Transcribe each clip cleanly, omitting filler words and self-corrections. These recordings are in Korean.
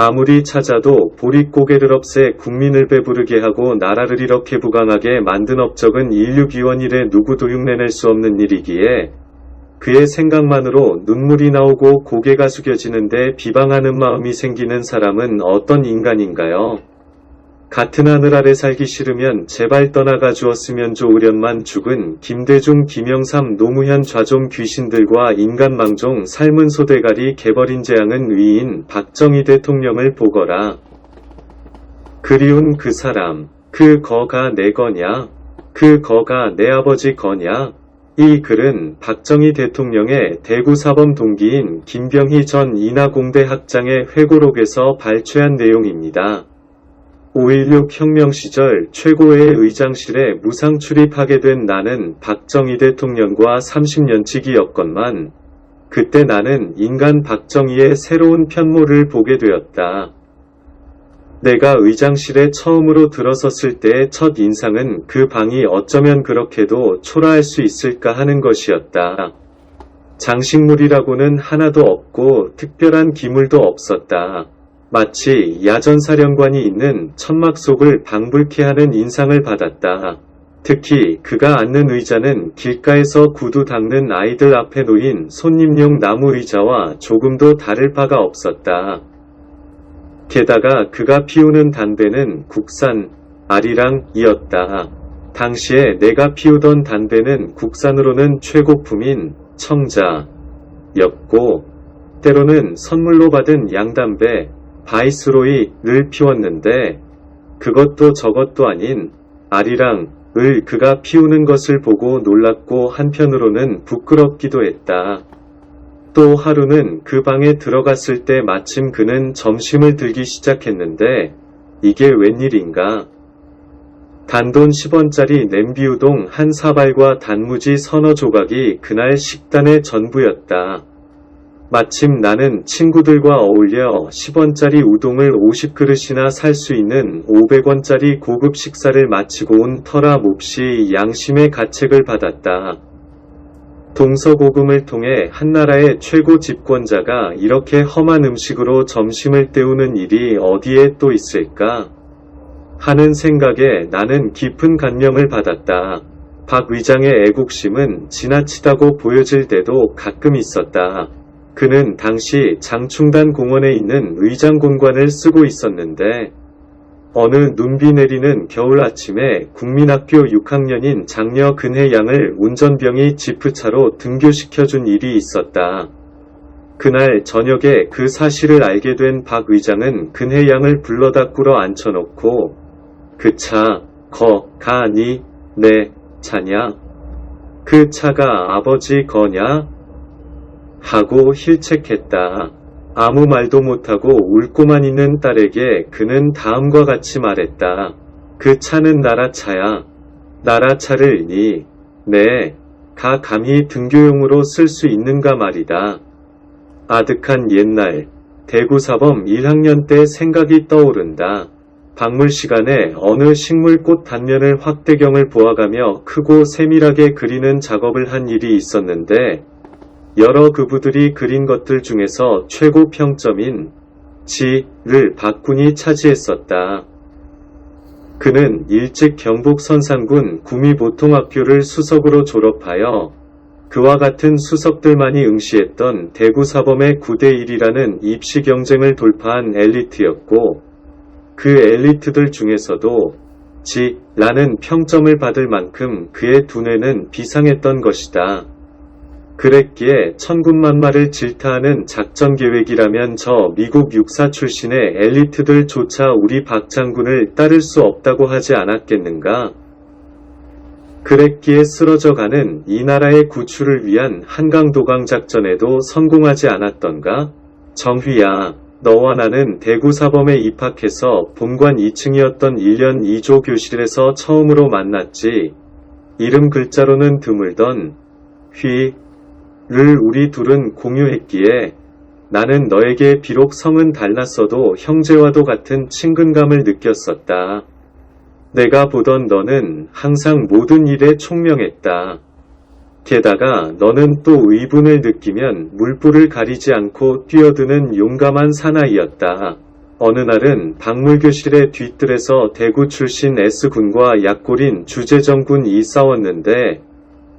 아무리 찾아도 보릿고개를 없애 국민을 배부르게 하고 나라를 이렇게 부강하게 만든 업적은 인류기원 이래 누구도 흉내낼 수 없는 일이기에 그의 생각만으로 눈물이 나오고 고개가 숙여지는데 비방하는 마음이 생기는 사람은 어떤 인간인가요? 같은 하늘 아래 살기 싫으면 제발 떠나가 주었으면 좋으련만 죽은 김대중, 김영삼, 노무현 좌좀 귀신들과 인간망종 삶은 소대가리 개버린 재앙은 위인 박정희 대통령을 보거라. 그리운 그 사람, 그 거가 내 거냐? 그 거가 내 아버지 거냐? 이 글은 박정희 대통령의 대구사범 동기인 김병희 전 인하공대 학장의 회고록에서 발췌한 내용입니다. 5.16 혁명 시절 최고의 의장실에 무상 출입하게 된 나는 박정희 대통령과 30년치기였건만 그때 나는 인간 박정희의 새로운 편모를 보게 되었다. 내가 의장실에 처음으로 들어섰을 때의 첫 인상은 그 방이 어쩌면 그렇게도 초라할 수 있을까 하는 것이었다. 장식물이라고는 하나도 없고 특별한 기물도 없었다. 마치 야전사령관이 있는 천막 속을 방불케 하는 인상을 받았다. 특히 그가 앉는 의자는 길가에서 구두 닦는 아이들 앞에 놓인 손님용 나무 의자와 조금도 다를 바가 없었다. 게다가 그가 피우는 담배는 국산 아리랑이었다. 당시에 내가 피우던 담배는 국산으로는 최고품인 청자였고 때로는 선물로 받은 양담배 바이스로이를 피웠는데 그것도 저것도 아닌 아리랑을 그가 피우는 것을 보고 놀랐고 한편으로는 부끄럽기도 했다. 또 하루는 그 방에 들어갔을 때 마침 그는 점심을 들기 시작했는데 이게 웬일인가? 단돈 10원짜리 냄비우동 한 사발과 단무지 서너 조각이 그날 식단의 전부였다. 마침 나는 친구들과 어울려 10원짜리 우동을 50그릇이나 살 수 있는 500원짜리 고급 식사를 마치고 온 터라 몹시 양심의 가책을 받았다. 동서고금을 통해 한나라의 최고 집권자가 이렇게 험한 음식으로 점심을 때우는 일이 어디에 또 있을까? 하는 생각에 나는 깊은 감명을 받았다. 박 의장의 애국심은 지나치다고 보여질 때도 가끔 있었다. 그는 당시 장충단 공원에 있는 의장공관을 쓰고 있었는데 어느 눈비 내리는 겨울 아침에 국민학교 6학년인 장녀 근혜 양을 운전병이 지프차로 등교시켜준 일이 있었다. 그날 저녁에 그 사실을 알게 된 박 의장은 근혜 양을 불러다 꿇어 앉혀놓고 그 차, 가, 니, 내 차냐? 그 차가 아버지 거냐? 하고 힐책했다. 아무 말도 못하고 울고만 있는 딸에게 그는 다음과 같이 말했다. 그 차는 나라 차야. 나라 차를 가 감히 등교용으로 쓸 수 있는가 말이다. 아득한 옛날 대구사범 1학년 때 생각이 떠오른다. 박물 시간에 어느 식물꽃 단면을 확대경을 보아가며 크고 세밀하게 그리는 작업을 한 일이 있었는데 여러 그부들이 그린 것들 중에서 최고 평점인 G를 박군이 차지했었다. 그는 일찍 경북 선산군 구미보통학교를 수석으로 졸업하여 그와 같은 수석들만이 응시했던 대구사범의 9대1이라는 입시 경쟁을 돌파한 엘리트였고 그 엘리트들 중에서도 G라는 평점을 받을 만큼 그의 두뇌는 비상했던 것이다. 그랬기에 천군만마를 질타하는 작전계획이라면 저 미국 육사 출신의 엘리트들조차 우리 박 장군을 따를 수 없다고 하지 않았겠는가? 그랬기에 쓰러져가는 이 나라의 구출을 위한 한강도강 작전에도 성공하지 않았던가? 정휘야, 너와 나는 대구사범에 입학해서 본관 2층이었던 1년 2조 교실에서 처음으로 만났지. 이름 글자로는 드물던 를 우리 둘은 공유했기에 나는 너에게 비록 성은 달랐어도 형제와도 같은 친근감을 느꼈었다. 내가 보던 너는 항상 모든 일에 총명했다. 게다가 너는 또 의분을 느끼면 물불을 가리지 않고 뛰어드는 용감한 사나이였다. 어느 날은 박물교실의 뒤뜰에서 대구 출신 S군과 약골인 주재정군이 싸웠는데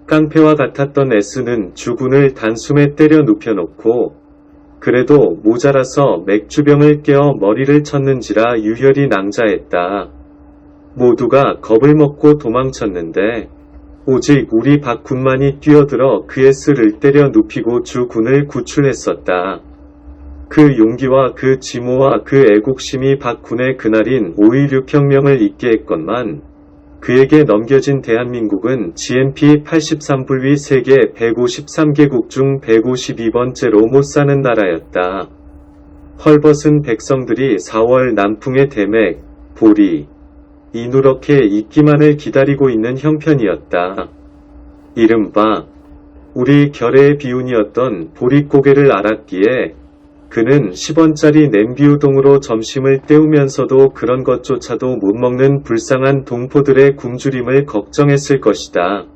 깡패와 같았던 S는 주군을 단숨에 때려 눕혀놓고 그래도 모자라서 맥주병을 깨어 머리를 쳤는지라 유혈이 낭자했다. 모두가 겁을 먹고 도망쳤는데 오직 우리 박군만이 뛰어들어 그 S를 때려 눕히고 주군을 구출했었다. 그 용기와 그 지모와 그 애국심이 박군의 그날인 5.16 혁명을 있게 했건만 그에게 넘겨진 대한민국은 GNP 83불위 세계 153개국 중 152번째로 못 사는 나라였다. 헐벗은 백성들이 4월南풍의 대맥, 보리, 이 누렇게 있기만을 기다리고 있는 형편이었다. 이른바 우리 결의의 비운이었던 보릿고개를 알았기에 그는 10원짜리 냄비우동으로 점심을 때우면서도 그런 것조차도 못 먹는 불쌍한 동포들의 굶주림을 걱정했을 것이다.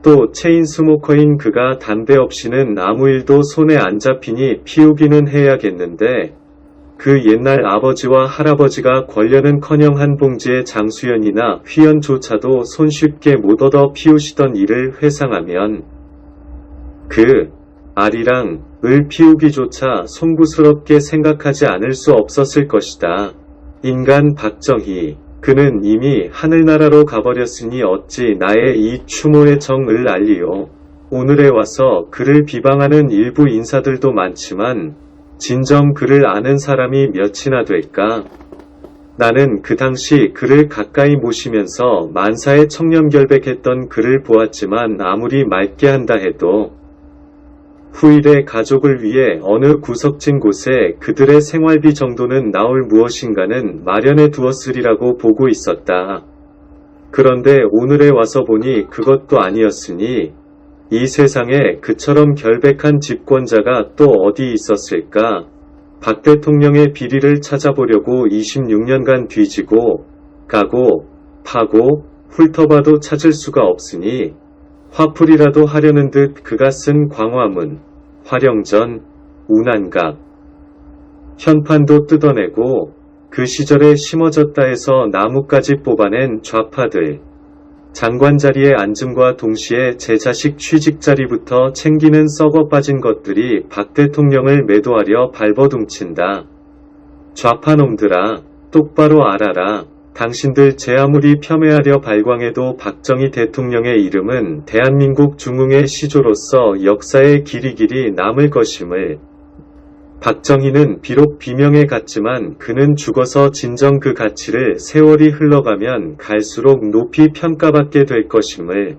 또 체인 스모커인 그가 담배 없이는 아무 일도 손에 안 잡히니 피우기는 해야겠는데 그 옛날 아버지와 할아버지가 권려는커녕 한 봉지의 장수연이나 휘연조차도 손쉽게 못 얻어 피우시던 일을 회상하면 그 아리랑 을 피우기조차 송구스럽게 생각하지 않을 수 없었을 것이다. 인간 박정희, 그는 이미 하늘나라로 가버렸으니 어찌 나의 이 추모의 정을 알리요. 오늘에 와서 그를 비방하는 일부 인사들도 많지만 진정 그를 아는 사람이 몇이나 될까? 나는 그 당시 그를 가까이 모시면서 만사에 청렴결백했던 그를 보았지만 아무리 맑게 한다 해도 후일의 가족을 위해 어느 구석진 곳에 그들의 생활비 정도는 나올 무엇인가는 마련해 두었으리라고 보고 있었다. 그런데 오늘에 와서 보니 그것도 아니었으니 이 세상에 그처럼 결백한 집권자가 또 어디 있었을까? 박 대통령의 비리를 찾아보려고 26년간 뒤지고 가고 파고 훑어봐도 찾을 수가 없으니 화풀이라도 하려는 듯 그가 쓴 광화문, 화령전, 운안각, 현판도 뜯어내고 그 시절에 심어졌다 해서 나뭇가지 뽑아낸 좌파들, 장관 자리에 앉음과 동시에 제 자식 취직 자리부터 챙기는 썩어 빠진 것들이 박 대통령을 매도하려 발버둥친다. 좌파놈들아, 똑바로 알아라. 당신들 제 아무리 폄훼하려 발광해도 박정희 대통령의 이름은 대한민국 중흥의 시조로서 역사에 길이길이 남을 것임을. 박정희는 비록 비명에 갔지만 그는 죽어서 진정 그 가치를 세월이 흘러가면 갈수록 높이 평가받게 될 것임을.